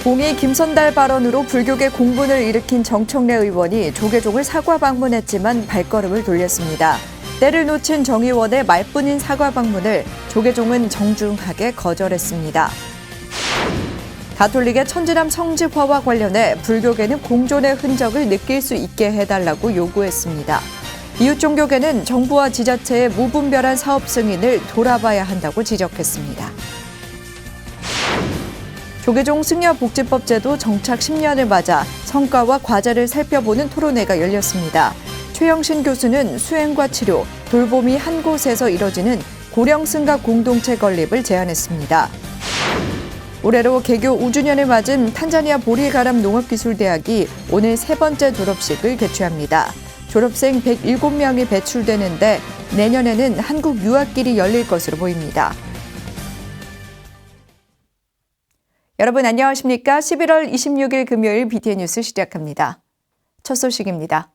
봉이 김선달 발언으로 불교계 공분을 일으킨 정청래 의원이 조계종을 사과 방문했지만 발걸음을 돌렸습니다. 때를 놓친 정 의원의 말뿐인 사과 방문을 조계종은 정중하게 거절했습니다. 가톨릭의 천지남 성지화와 관련해 불교계는 공존의 흔적을 느낄 수 있게 해달라고 요구했습니다. 이웃 종교계는 정부와 지자체의 무분별한 사업 승인을 돌아봐야 한다고 지적했습니다. 조계종 승려복지법 제도 정착 10년을 맞아 성과와 과제를 살펴보는 토론회가 열렸습니다. 최영신 교수는 수행과 치료, 돌봄이 한 곳에서 이뤄지는 고령승가 공동체 건립을 제안했습니다. 올해로 개교 5주년을 맞은 탄자니아 보리가람 농업기술대학이 오늘 세 번째 졸업식을 개최합니다. 졸업생 107명이 배출되는데 내년에는 한국 유학길이 열릴 것으로 보입니다. 여러분 안녕하십니까? 11월 26일 금요일 BTN 뉴스 시작합니다. 첫 소식입니다.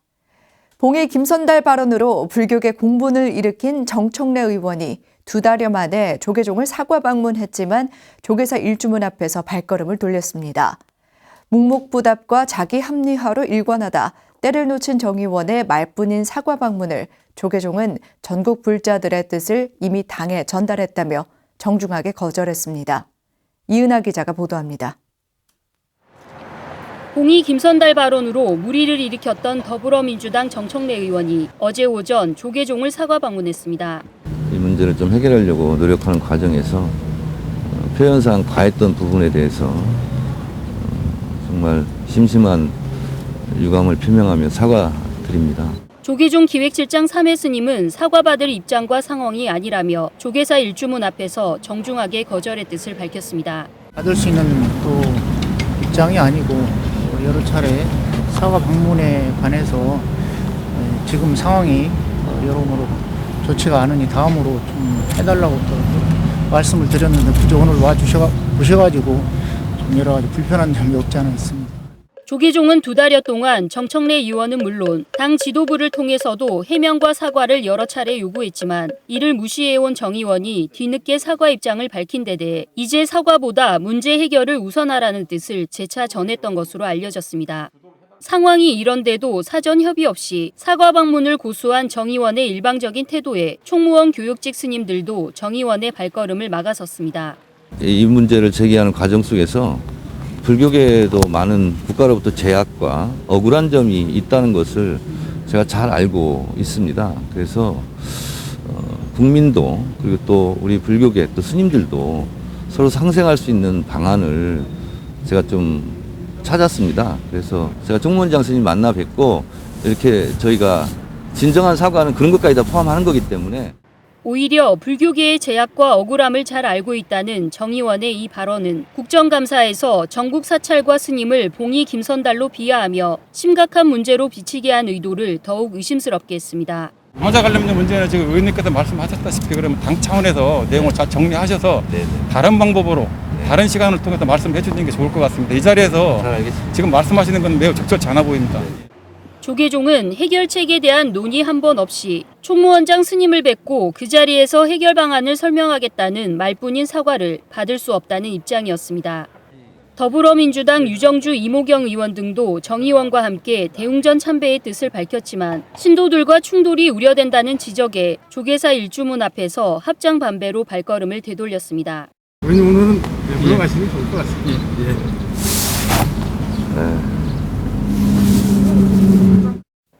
봉의 김선달 발언으로 불교계 공분을 일으킨 정청래 의원이 2달여 만에 조계종을 사과 방문했지만 조계사 일주문 앞에서 발걸음을 돌렸습니다. 묵묵부답과 자기 합리화로 일관하다 때를 놓친 정 의원의 말뿐인 사과 방문을 조계종은 전국 불자들의 뜻을 이미 당에 전달했다며 정중하게 거절했습니다. 이은하 기자가 보도합니다. 봉이 김선달 발언으로 물의를 일으켰던 더불어민주당 정청래 의원이 어제 오전 조계종을 사과 방문했습니다. 이 문제를 좀 해결하려고 노력하는 과정에서 표현상 과했던 부분에 대해서 정말 심심한 유감을 표명하며 사과드립니다. 조계종 기획실장 3회 스님은 사과받을 입장과 상황이 아니라며 조계사 일주문 앞에서 정중하게 거절의 뜻을 밝혔습니다. 받을 수 있는 또 입장이 아니고 여러 차례 사과 방문에 관해서 지금 상황이 여러모로 좋지가 않으니 다음으로 좀 해달라고 또 말씀을 드렸는데 굳이 오늘 와주셔가지고 좀 여러 가지 불편한 점이 없지 않아 있습니다. 조계종은 2달여 동안 정청래 의원은 물론 당 지도부를 통해서도 해명과 사과를 여러 차례 요구했지만 이를 무시해온 정 의원이 뒤늦게 사과 입장을 밝힌 데 대해 이제 사과보다 문제 해결을 우선하라는 뜻을 재차 전했던 것으로 알려졌습니다. 상황이 이런데도 사전 협의 없이 사과 방문을 고수한 정 의원의 일방적인 태도에 총무원 교육직 스님들도 정 의원의 발걸음을 막아섰습니다. 이 문제를 제기하는 과정 속에서 불교계에도 많은 국가로부터 제약과 억울한 점이 있다는 것을 제가 잘 알고 있습니다. 그래서 국민도 그리고 또 우리 불교계 또 스님들도 서로 상생할 수 있는 방안을 제가 좀 찾았습니다. 그래서 제가 총무원장 스님 만나 뵙고 이렇게 저희가 진정한 사과는 그런 것까지 다 포함하는 거기 때문에 오히려 불교계의 제약과 억울함을 잘 알고 있다는 정 의원의 이 발언은 국정감사에서 전국 사찰과 스님을 봉이 김선달로 비하하며 심각한 문제로 비치게 한 의도를 더욱 의심스럽게 했습니다. 영화자 관련된 문제는 지금 의원님께서 말씀하셨다시피 그러면 당 차원에서 내용을 잘 정리하셔서 다른 방법으로 다른 시간을 통해서 말씀해 주시는 게 좋을 것 같습니다. 이 자리에서 지금 말씀하시는 건 매우 적절치 않아 보입니다. 조계종은 해결책에 대한 논의 한 번 없이 총무원장 스님을 뵙고 그 자리에서 해결 방안을 설명하겠다는 말뿐인 사과를 받을 수 없다는 입장이었습니다. 더불어민주당 유정주 이모경 의원 등도 정 의원과 함께 대웅전 참배의 뜻을 밝혔지만 신도들과 충돌이 우려된다는 지적에 조계사 일주문 앞에서 합장 반배로 발걸음을 되돌렸습니다. 오늘은 물러가시는 게 좋을 것 같습니다.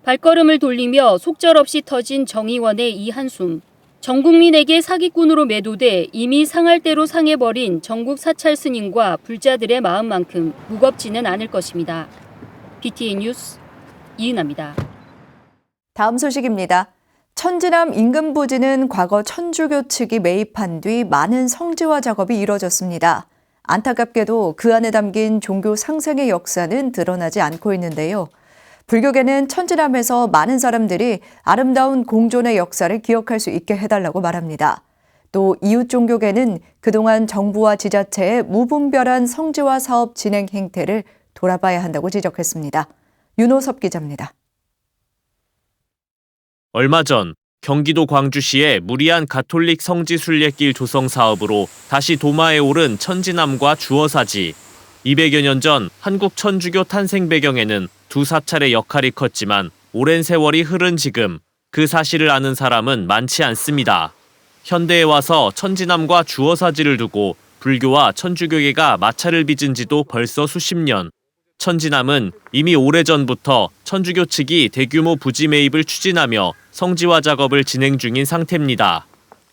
발걸음을 돌리며 속절없이 터진 정 의원의 이 한숨. 전 국민에게 사기꾼으로 매도돼 이미 상할 대로 상해버린 전국 사찰 스님과 불자들의 마음만큼 무겁지는 않을 것입니다. BTN 뉴스 이은하입니다. 다음 소식입니다. 천지남 인근 부지는 과거 천주교 측이 매입한 뒤 많은 성지화 작업이 이뤄졌습니다. 안타깝게도 그 안에 담긴 종교 상생의 역사는 드러나지 않고 있는데요. 불교계는 천지남에서 많은 사람들이 아름다운 공존의 역사를 기억할 수 있게 해달라고 말합니다. 또 이웃 종교계는 그동안 정부와 지자체의 무분별한 성지화 사업 진행 행태를 돌아봐야 한다고 지적했습니다. 윤호섭 기자입니다. 얼마 전 경기도 광주시의 무리한 가톨릭 성지 순례길 조성 사업으로 다시 도마에 오른 천지남과 주어사지. 200여 년 전 한국 천주교 탄생 배경에는 두 사찰의 역할이 컸지만 오랜 세월이 흐른 지금 그 사실을 아는 사람은 많지 않습니다. 현대에 와서 천지남과 주어사지를 두고 불교와 천주교계가 마찰을 빚은 지도 벌써 수십 년. 천지남은 이미 오래전부터 천주교 측이 대규모 부지 매입을 추진하며 성지화 작업을 진행 중인 상태입니다.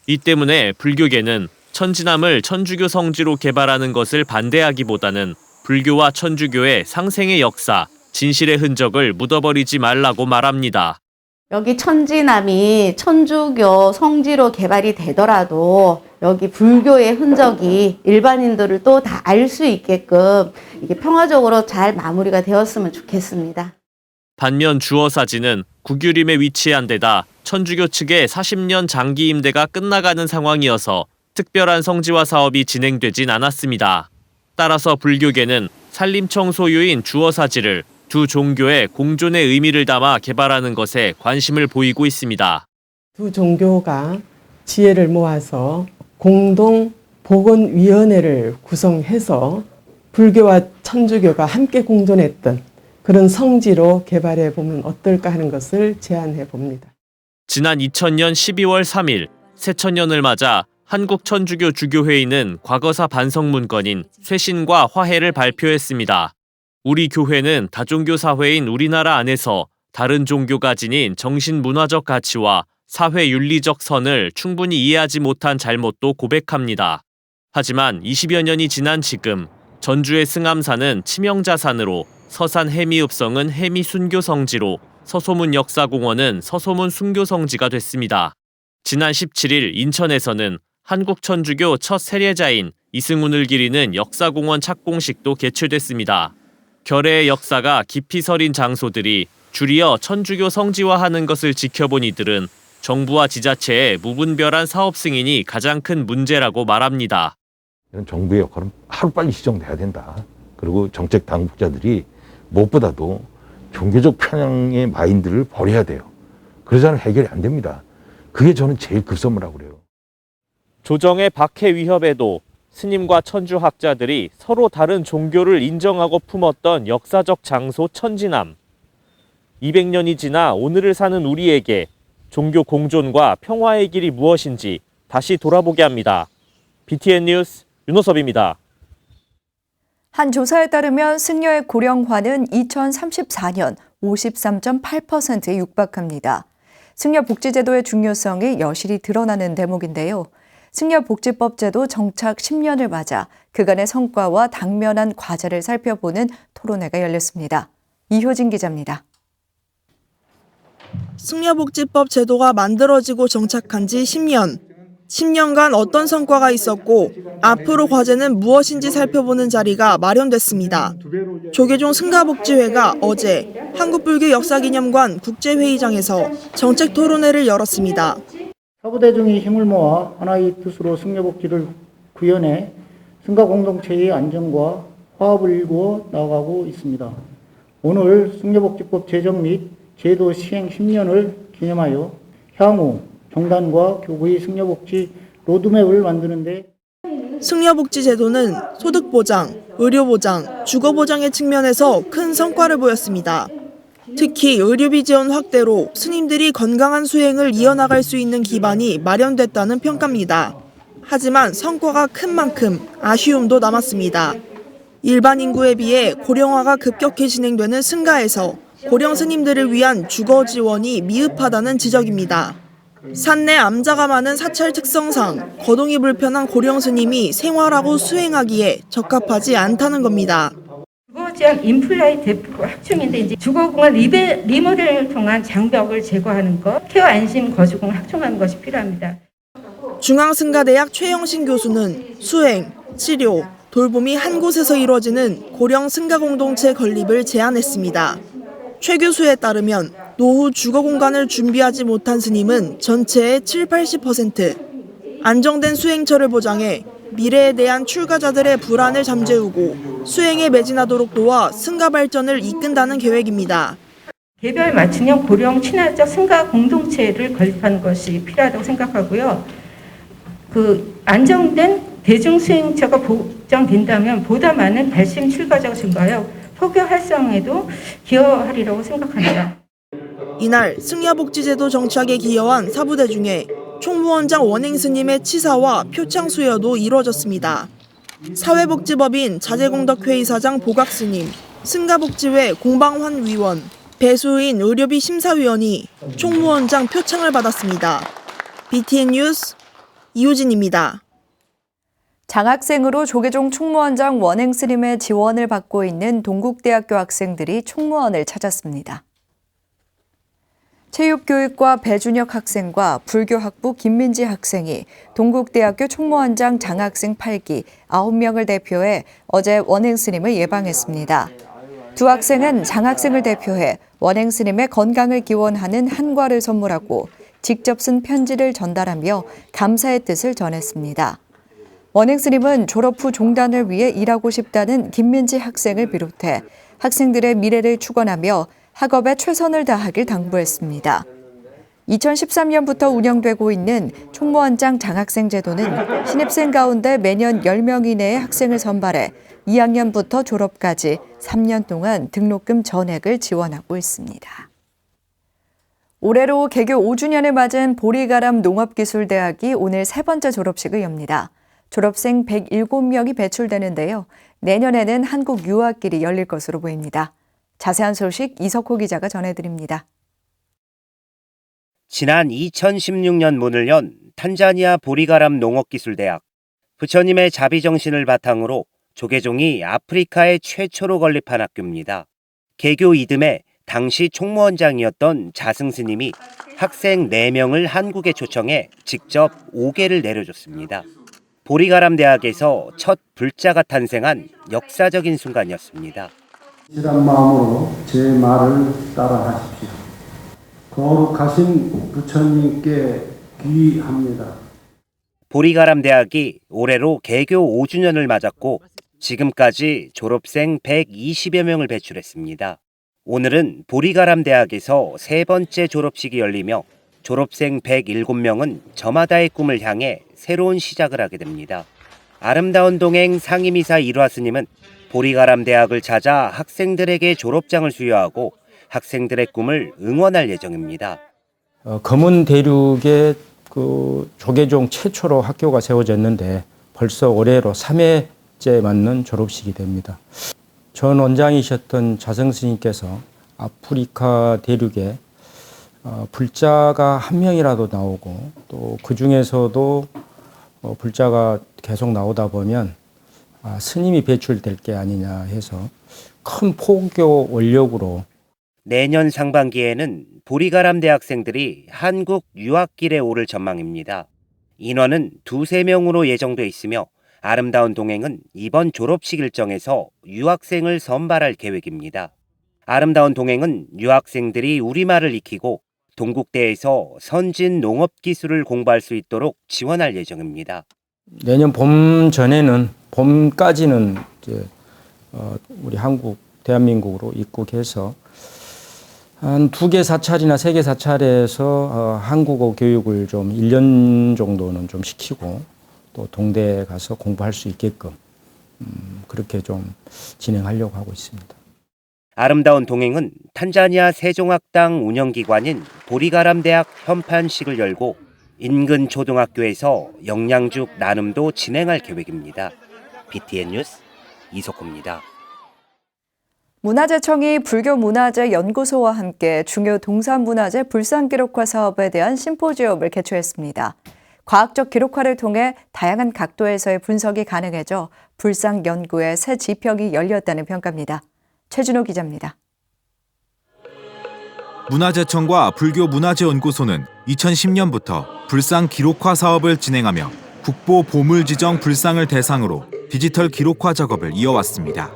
이 때문에 불교계는 천지남을 천주교 성지로 개발하는 것을 반대하기보다는 불교와 천주교의 상생의 역사, 진실의 흔적을 묻어버리지 말라고 말합니다. 여기 천지남이 천주교 성지로 개발이 되더라도 여기 불교의 흔적이 일반인들을 또 다 알 수 있게끔 이게 평화적으로 잘 마무리가 되었으면 좋겠습니다. 반면 주어사지는 국유림에 위치한 데다 천주교 측의 40년 장기 임대가 끝나가는 상황이어서 특별한 성지화 사업이 진행되진 않았습니다. 따라서 불교계는 산림청 소유인 주어사지를 두 종교의 공존의 의미를 담아 개발하는 것에 관심을 보이고 있습니다. 두 종교가 지혜를 모아서 공동 복원위원회를 구성해서 불교와 천주교가 함께 공존했던 그런 성지로 개발해 보면 어떨까 하는 것을 제안해 봅니다. 지난 2000년 12월 3일 새천년을 맞아 한국천주교 주교회의는 과거사 반성 문건인 쇄신과 화해를 발표했습니다. 우리 교회는 다종교 사회인 우리나라 안에서 다른 종교가 지닌 정신문화적 가치와 사회윤리적 선을 충분히 이해하지 못한 잘못도 고백합니다. 하지만 20여 년이 지난 지금 전주의 승암산은 치명자산으로 서산 해미읍성은 해미순교성지로 서소문 역사공원은 서소문 순교성지가 됐습니다. 지난 17일 인천에서는 한국천주교 첫 세례자인 이승훈을 기리는 역사공원 착공식도 개최됐습니다. 결의의 역사가 깊이 서린 장소들이 줄이어 천주교 성지화하는 것을 지켜본 이들은 정부와 지자체의 무분별한 사업 승인이 가장 큰 문제라고 말합니다. 이런 정부의 역할은 하루빨리 시정돼야 된다. 그리고 정책 당국자들이 무엇보다도 종교적 편향의 마인드를 버려야 돼요. 그러지 않으면 해결이 안 됩니다. 그게 저는 제일 급선무라고 그래요. 조정의 박해 위협에도 스님과 천주학자들이 서로 다른 종교를 인정하고 품었던 역사적 장소 천지남. 200년이 지나 오늘을 사는 우리에게 종교 공존과 평화의 길이 무엇인지 다시 돌아보게 합니다. BTN 뉴스 윤호섭입니다. 한 조사에 따르면 승려의 고령화는 2034년 53.8%에 육박합니다. 승려 복지제도의 중요성이 여실히 드러나는 대목인데요. 승려복지법 제도 정착 10년을 맞아 그간의 성과와 당면한 과제를 살펴보는 토론회가 열렸습니다. 이효진 기자입니다. 승려복지법 제도가 만들어지고 정착한 지 10년. 10년간 어떤 성과가 있었고 앞으로 과제는 무엇인지 살펴보는 자리가 마련됐습니다. 조계종 승가복지회가 어제 한국불교 역사기념관 국제회의장에서 정책 토론회를 열었습니다. 사부대중이 힘을 모아 하나의 뜻으로 승려복지를 구현해 승가 공동체의 안정과 화합을 일구어 나아가고 있습니다. 오늘 승려복지법 제정 및 제도 시행 10년을 기념하여 향후 정단과 교구의 승려복지 로드맵을 만드는데 승려복지 제도는 소득보장, 의료보장, 주거보장의 측면에서 큰 성과를 보였습니다. 특히 의료비 지원 확대로 스님들이 건강한 수행을 이어나갈 수 있는 기반이 마련됐다는 평가입니다. 하지만 성과가 큰 만큼 아쉬움도 남았습니다. 일반 인구에 비해 고령화가 급격히 진행되는 승가에서 고령 스님들을 위한 주거 지원이 미흡하다는 지적입니다. 산내 암자가 많은 사찰 특성상 거동이 불편한 고령 스님이 생활하고 수행하기에 적합하지 않다는 겁니다. 주거지원 인플라의 대폭 확충인데 이제 주거공간 리모델링을 통한 장벽을 제거하는 것, 케어 안심 거주공 확충하는 것이 필요합니다. 중앙승가대학 최영신 교수는 수행, 치료, 돌봄이 한 곳에서 이루어지는 고령 승가 공동체 건립을 제안했습니다. 최 교수에 따르면 노후 주거 공간을 준비하지 못한 스님은 전체의 70-80%, 안정된 수행처를 보장해 미래에 대한 출가자들의 불안을 잠재우고 수행에 매진하도록 도와 승가 발전을 이끈다는 계획입니다. 개별 맞춤형 고령 친화적 승가 공동체를 건립하는 것이 필요하다고 생각하고요. 안정된 대중 수행처가 확정된다면 보다 많은 발심 출가자가 증가하여 포교 활성에도 기여하리라고 생각합니다. 이날 승려복지제도 정착에 기여한 사부대 중에 총무원장 원행 스님의 치사와 표창 수여도 이루어졌습니다. 사회복지법인 자재공덕회 이사장 보각 스님, 승가복지회 공방환 위원, 배수인 의료비 심사위원이 총무원장 표창을 받았습니다. BTN 뉴스 이효진입니다. 장학생으로 조계종 총무원장 원행 스님의 지원을 받고 있는 동국대학교 학생들이 총무원을 찾았습니다. 체육교육과 배준혁 학생과 불교학부 김민지 학생이 동국대학교 총무원장 장학생 8기 9명을 대표해 어제 원행 스님을 예방했습니다. 두 학생은 장학생을 대표해 원행 스님의 건강을 기원하는 한과를 선물하고 직접 쓴 편지를 전달하며 감사의 뜻을 전했습니다. 원행 스님은 졸업 후 종단을 위해 일하고 싶다는 김민지 학생을 비롯해 학생들의 미래를 축원하며 학업에 최선을 다하길 당부했습니다. 2013년부터 운영되고 있는 총무원장 장학생 제도는 신입생 가운데 매년 10명 이내의 학생을 선발해 2학년부터 졸업까지 3년 동안 등록금 전액을 지원하고 있습니다. 올해로 개교 5주년을 맞은 보리가람 농업기술대학이 오늘 세 번째 졸업식을 엽니다. 졸업생 107명이 배출되는데요. 내년에는 한국 유학길이 열릴 것으로 보입니다. 자세한 소식 이석호 기자가 전해드립니다. 지난 2016년 문을 연 탄자니아 보리가람 농업기술대학. 부처님의 자비정신을 바탕으로 조계종이 아프리카에 최초로 건립한 학교입니다. 개교 이듬해 당시 총무원장이었던 자승스님이 학생 4명을 한국에 초청해 직접 5개를 내려줬습니다. 보리가람 대학에서 첫 불자가 탄생한 역사적인 순간이었습니다. 진실한 마음으로 제 말을 따라하십시오. 거룩하신 부처님께 귀의합니다. 보리가람 대학이 올해로 개교 5주년을 맞았고 지금까지 졸업생 120여 명을 배출했습니다. 오늘은 보리가람 대학에서 세 번째 졸업식이 열리며 졸업생 107명은 저마다의 꿈을 향해 새로운 시작을 하게 됩니다. 아름다운 동행 상임이사 일화 스님은 보리가람 대학을 찾아 학생들에게 졸업장을 수여하고 학생들의 꿈을 응원할 예정입니다. 검은 대륙에 조계종 최초로 학교가 세워졌는데 벌써 올해로 3회째 맞는 졸업식이 됩니다. 전 원장이셨던 자성스님께서 아프리카 대륙에 불자가 한 명이라도 나오고 또 그 중에서도 불자가 계속 나오다 보면 스님이 배출될 게 아니냐 해서 큰 포교 원력으로 내년 상반기에는 보리가람 대학생들이 한국 유학길에 오를 전망입니다. 인원은 2~3명으로 예정돼 있으며 아름다운 동행은 이번 졸업식 일정에서 유학생을 선발할 계획입니다. 아름다운 동행은 유학생들이 우리말을 익히고 동국대에서 선진 농업 기술을 공부할 수 있도록 지원할 예정입니다. 내년 봄 전에는 봄까지는 이제 우리 한국 대한민국으로 입국해서 한 2개 사찰이나 3개 사찰에서 한국어 교육을 좀 1년 정도는 좀 시키고 또 동대에 가서 공부할 수 있게끔 그렇게 좀 진행하려고 하고 있습니다. 아름다운 동행은 탄자니아 세종학당 운영기관인 보리가람 대학 현판식을 열고 인근 초등학교에서 영양죽 나눔도 진행할 계획입니다. BTN 뉴스 이석호입니다. 문화재청이 불교문화재 연구소와 함께 중요 동산문화재 불상기록화 사업에 대한 심포지엄을 개최했습니다. 과학적 기록화를 통해 다양한 각도에서의 분석이 가능해져 불상 연구의 새 지평이 열렸다는 평가입니다. 최준호 기자입니다. 문화재청과 불교문화재연구소는 2010년부터 불상 기록화 사업을 진행하며 국보 보물 지정 불상을 대상으로 디지털 기록화 작업을 이어왔습니다.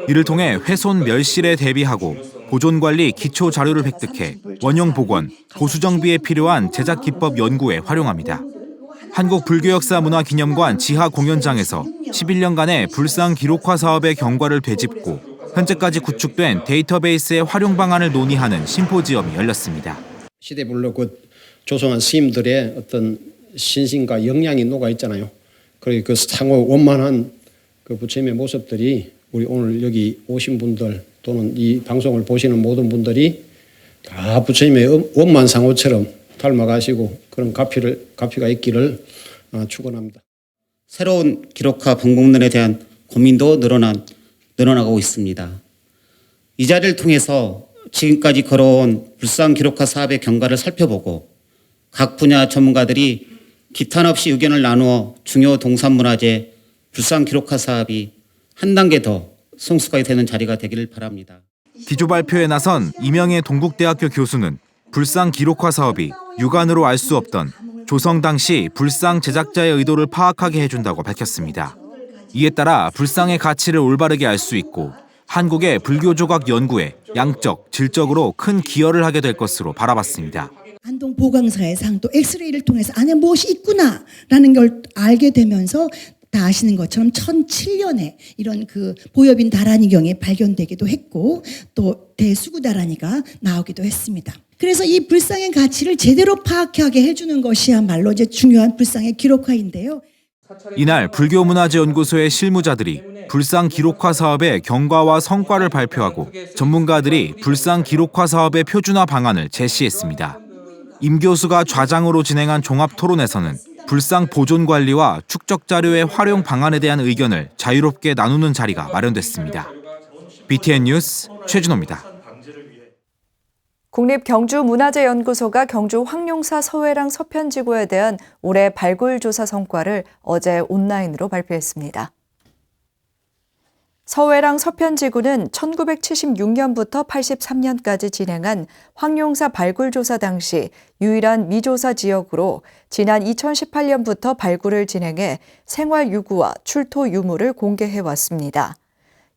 이를 통해 훼손 멸실에 대비하고 보존관리 기초 자료를 획득해 원형 복원, 보수 정비에 필요한 제작 기법 연구에 활용합니다. 한국불교역사문화기념관 지하 공연장에서 11년간의 불상 기록화 사업의 경과를 되짚고 현재까지 구축된 데이터베이스의 활용 방안을 논의하는 심포지엄이 열렸습니다. 시대별로 조성한 스님들의 어떤 신심과 역량이 녹아 있잖아요. 그리고 그 상호 원만한 그 부처님의 모습들이 우리 오늘 여기 오신 분들 또는 이 방송을 보시는 모든 분들이 다 부처님의 원만상호처럼 닮아가시고 그런 가피가 있기를 축원합니다. 새로운 기록화 본공론에 대한 고민도 늘어나고 있습니다. 이 자리를 통해서 지금까지 걸어온 불상 기록화 사업의 경과를 살펴보고 각 분야 전문가들이 기탄 없이 의견을 나누어 중요 동산문화재 불상 기록화 사업이 한 단계 더 성숙하게 되는 자리가 되기를 바랍니다. 기조 발표에 나선 이명애 동국대학교 교수는 불상 기록화 사업이 육안으로 알 수 없던 조성 당시 불상 제작자의 의도를 파악하게 해준다고 밝혔습니다. 이에 따라 불상의 가치를 올바르게 알 수 있고 한국의 불교 조각 연구에 양적, 질적으로 큰 기여를 하게 될 것으로 바라봤습니다. 안동 보강사에상 또 엑스레이를 통해서 안에 무엇이 있구나라는 걸 알게 되면서 다 아시는 것처럼 1007년에 이런 그 보여빈 다라니경이 발견되기도 했고 또 대수구 다라니가 나오기도 했습니다. 그래서 이 불상의 가치를 제대로 파악하게 해주는 것이야말로 이제 중요한 불상의 기록화인데요. 이날 불교문화재연구소의 실무자들이 불상 기록화 사업의 경과와 성과를 발표하고 전문가들이 불상 기록화 사업의 표준화 방안을 제시했습니다. 임 교수가 좌장으로 진행한 종합 토론에서는 불상 보존 관리와 축적 자료의 활용 방안에 대한 의견을 자유롭게 나누는 자리가 마련됐습니다. BTN 뉴스 최준호입니다. 국립경주문화재연구소가 경주 황룡사 서회랑 서편지구에 대한 올해 발굴 조사 성과를 어제 온라인으로 발표했습니다. 서회랑 서편지구는 1976년부터 83년까지 진행한 황룡사 발굴 조사 당시 유일한 미조사 지역으로 지난 2018년부터 발굴을 진행해 생활 유구와 출토 유물을 공개해 왔습니다.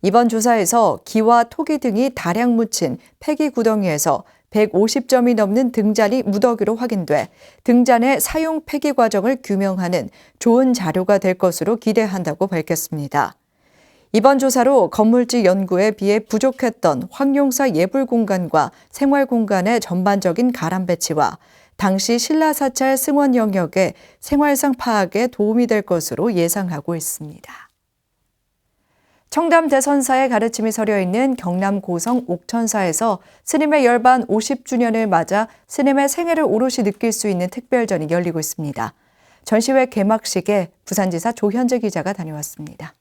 이번 조사에서 기와 토기 등이 다량 묻힌 폐기 구덩이에서 150점이 넘는 등잔이 무더기로 확인돼 등잔의 사용 폐기 과정을 규명하는 좋은 자료가 될 것으로 기대한다고 밝혔습니다. 이번 조사로 건물지 연구에 비해 부족했던 황룡사 예불공간과 생활공간의 전반적인 가람 배치와 당시 신라사찰 승원 영역의 생활상 파악에 도움이 될 것으로 예상하고 있습니다. 청담 대선사의 가르침이 서려 있는 경남 고성 옥천사에서 스님의 열반 50주년을 맞아 스님의 생애를 오롯이 느낄 수 있는 특별전이 열리고 있습니다. 전시회 개막식에 부산지사 조현재 기자가 다녀왔습니다.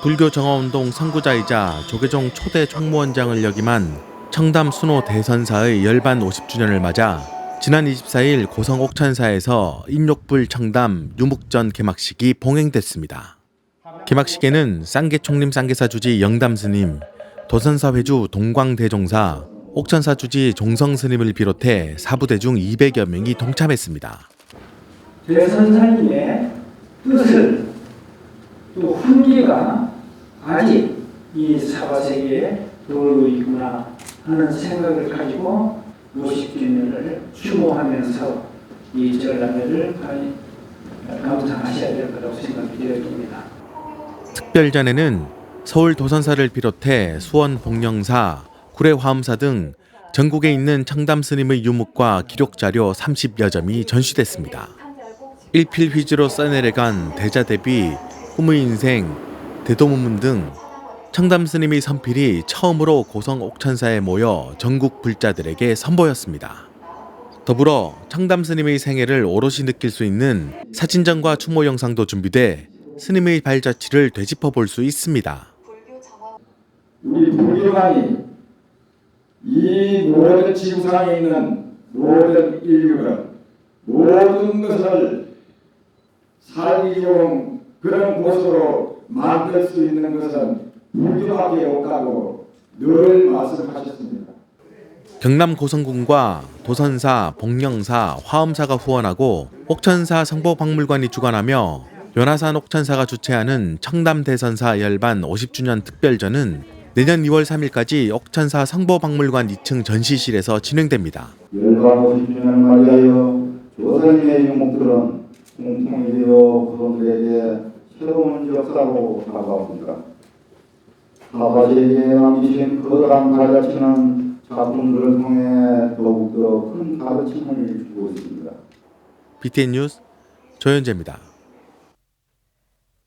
불교 정화운동 선구자이자 조계종 초대 총무원장을 역임한 청담 순호 대선사의 열반 50주년을 맞아 지난 24일 고성 옥천사에서 인욕불 청담 유묵전 개막식이 봉행됐습니다. 개막식에는 쌍계총림 쌍계사 주지 영담 스님, 도선사 회주 동광대종사, 옥천사 주지 종성 스님을 비롯해 사부대중 200여 명이 동참했습니다. 대선사님의 뜻을 또 훈기가 아직 이 사바세계에 들어오고 있구나 하는 생각을 가지고 50주년을 추모하면서 이 전람회를 감상하셔야 될 거라고 생각이 되어집니다. 특별전에는 서울 도선사를 비롯해 수원 복령사, 구례 화엄사 등 전국에 있는 청담 스님의 유묵과 기록 자료 30여 점이 전시됐습니다. 일필휘지로 써내려간 대자 대비, 꿈의 인생, 대도문문 등 청담 스님의 선필이 처음으로 고성 옥천사에 모여 전국 불자들에게 선보였습니다. 더불어 청담 스님의 생애를 오롯이 느낄 수 있는 사진전과 추모 영상도 준비돼 스님의 발자취를 되짚어 볼 수 있습니다. 우리 불교만이 이 모든 지구상에 있는 모든 인류를 모든 것을 살기 좋은 그런 곳으로 만들 수 있는 것은 불교밖에 없다고 늘 말씀하셨습니다. 경남 고성군과 도선사, 복령사, 화엄사가 후원하고 옥천사 성보박물관이 주관하며 연화산 옥천사가 주최하는 청담 대선사 열반 50주년 특별전은 내년 2월 3일까지 옥천사 성보박물관 2층 전시실에서 진행됩니다. 열반 50주년을 맞이하여 조선인의 유목들은 공통이 되어 그분들에게 새로운 역사로 다가옵니다. 사바세계에 남기신 거대한 가르치는 작품들을 통해 더욱더 큰 가르침을 주고 있습니다. BTN 뉴스 조현재입니다.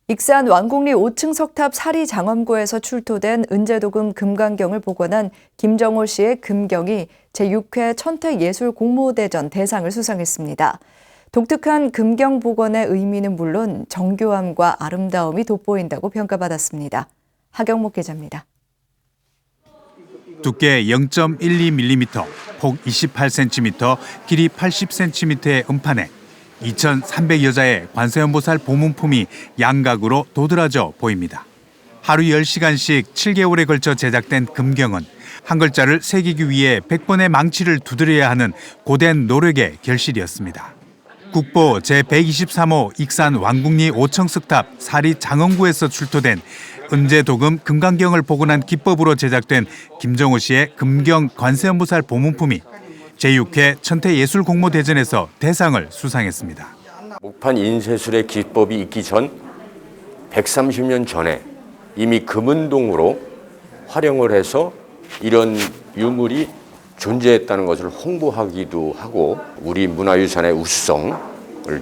익산 왕궁리 5층 석탑 사리 장엄구에서 출토된 은제도금 금강경을 복원한 김정호 씨의 금경이 제6회 천태예술공모대전 대상을 수상했습니다. 독특한 금경 복원의 의미는 물론 정교함과 아름다움이 돋보인다고 평가받았습니다. 하경목 기자입니다. 두께 0.12mm, 폭 28cm, 길이 80cm의 음판에 2,300여 자의 관세음보살 보문품이 양각으로 도드라져 보입니다. 하루 10시간씩 7개월에 걸쳐 제작된 금경은 한 글자를 새기기 위해 100번의 망치를 두드려야 하는 고된 노력의 결실이었습니다. 국보 제123호 익산 왕궁리 5층 석탑 사리 장엄구에서 출토된 은제도금 금강경을 복원한 기법으로 제작된 김정호 씨의 금경 관세음보살 보문품이 제6회 천태예술공모대전에서 대상을 수상했습니다. 목판 인쇄술의 기법이 있기 전 130년 전에 이미 금은동으로 활용을 해서 이런 유물이 존재했다는 것을 홍보하기도 하고 우리 문화유산의 우수성을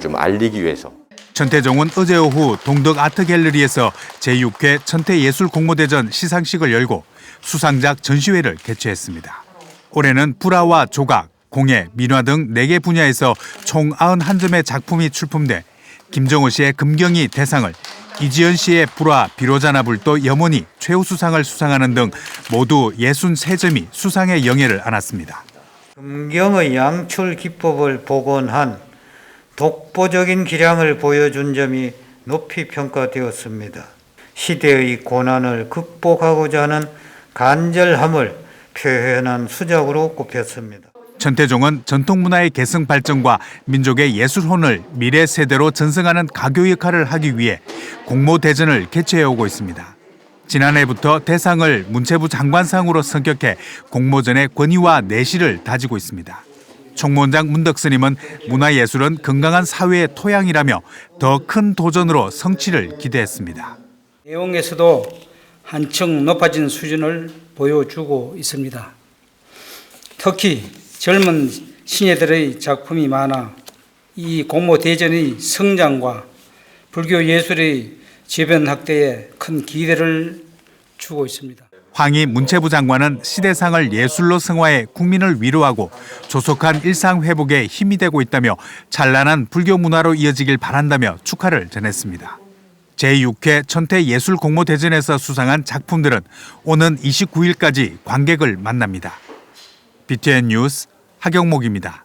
좀 알리기 위해서. 천태종은 어제 오후 동덕 아트갤러리에서 제6회 천태예술공모대전 시상식을 열고 수상작 전시회를 개최했습니다. 올해는 불화와 조각, 공예, 민화 등 4개 분야에서 총 91점의 작품이 출품돼 김정호 씨의 금경이 대상을, 이지연 씨의 불화, 비로자나 불도 염원이 최우수상을 수상하는 등 모두 63점이 수상의 영예를 안았습니다. 금경의 양출 기법을 복원한 독보적인 기량을 보여준 점이 높이 평가되었습니다. 시대의 고난을 극복하고자 하는 간절함을 표현한 수작으로 꼽혔습니다. 천태종은 전통문화의 계승 발전과 민족의 예술혼을 미래 세대로 전승하는 가교 역할을 하기 위해 공모대전을 개최해오고 있습니다. 지난해부터 대상을 문체부 장관상으로 선격해 공모전의 권위와 내실을 다지고 있습니다. 총무원장 문덕스님은 문화예술은 건강한 사회의 토양이라며 더 큰 도전으로 성취를 기대했습니다. 내용에서도 한층 높아진 수준을 보여주고 있습니다. 특히 젊은 신예들의 작품이 많아 이 공모대전의 성장과 불교 예술의 재변 확대에 큰 기대를 주고 있습니다. 황희 문체부 장관은 시대상을 예술로 승화해 국민을 위로하고 조속한 일상 회복에 힘이 되고 있다며 찬란한 불교 문화로 이어지길 바란다며 축하를 전했습니다. 제6회 천태예술공모대전에서 수상한 작품들은 오는 29일까지 관객을 만납니다. BTN 뉴스 하경목입니다.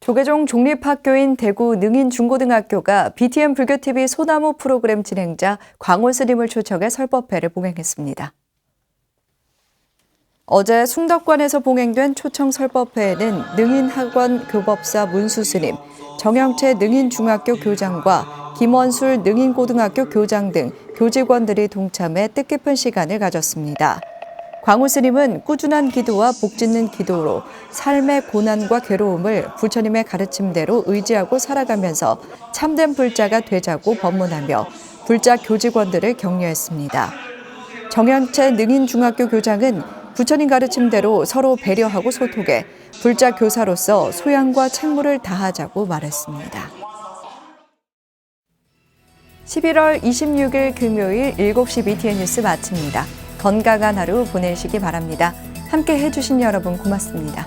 조계종 종립학교인 대구 능인중고등학교가 BTN 불교TV 소나무 프로그램 진행자 광호 스님을 초청해 설법회를 봉행했습니다. 어제 숭덕관에서 봉행된 초청 설법회에는 능인학원 교법사 문수 스님, 정영채 능인중학교 교장과 김원술 능인고등학교 교장 등 교직원들이 동참해 뜻깊은 시간을 가졌습니다. 광호 스님은 꾸준한 기도와 복짓는 기도로 삶의 고난과 괴로움을 부처님의 가르침대로 의지하고 살아가면서 참된 불자가 되자고 법문하며 불자 교직원들을 격려했습니다. 정영채 능인중학교 교장은 부처님 가르침대로 서로 배려하고 소통해 불자 교사로서 소양과 책무를 다하자고 말했습니다. 11월 26일 금요일 7시 BTN 뉴스 마칩니다. 건강한 하루 보내시기 바랍니다. 함께 해주신 여러분 고맙습니다.